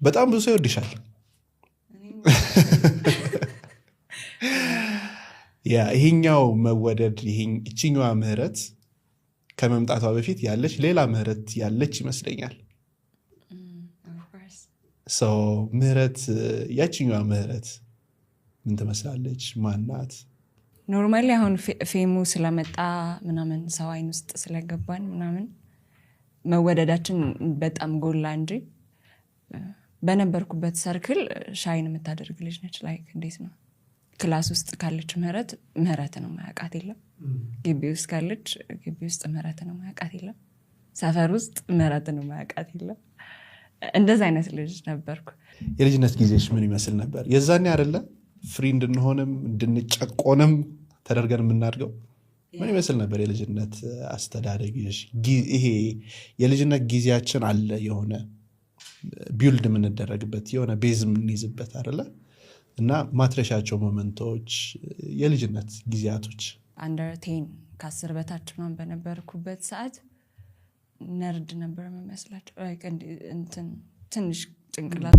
በጣም ብዙ ሰው ይወድሻል። ይሄኛው መወደድ ይሄኛው ምህረት ከመምጣቷ በፊት ያለች ሌላ ምህረት ያለች ይመስለኛል። ሰው ምህረት ያቺኛው ምህረት ምን ትመስላለች? ማናት? ኖርማሊ አሁን ፌሙ ስለመጣ ምናምን ሰው አይን ውስጥ ስለገባን ምናምን መወደዳችን በጣም ጎላ እንጂ በነበርኩበት ሰርክል ሻይን የምታደርግ ልጅ ነች። ላይክ እንዴት ነው ክላስ ውስጥ ካለች ምህረት ነው ማያውቃት የለም። ግቢ ውስጥ ካለች ግቢ ውስጥ ምህረት ነው ማያውቃት የለም። ሰፈር ውስጥ ምህረት ነው ማያውቃት የለም። እንደዛ አይነት ልጅ ነበርኩ። የልጅነት ጊዜሽ ምን ይመስል ነበር? የዛኔ አይደለ ፍሪ እንድንሆንም እንድንጨቆንም ተደርገን የምናድገው። ምን ይመስል ነበር የልጅነት አስተዳደግሽ? ይሄ የልጅነት ጊዜያችን አለ የሆነ ቢልድ የምንደረግበት የሆነ ቤዝ የምንይዝበት አይደለ? እና ማትረሻቸው ሞመንቶች የልጅነት ጊዜያቶች አንደር 10 ከ10 በታች ምናምን በነበርኩበት ሰዓት ነርድ ነበር የምመስላቸው። ትንሽ ጭንቅላት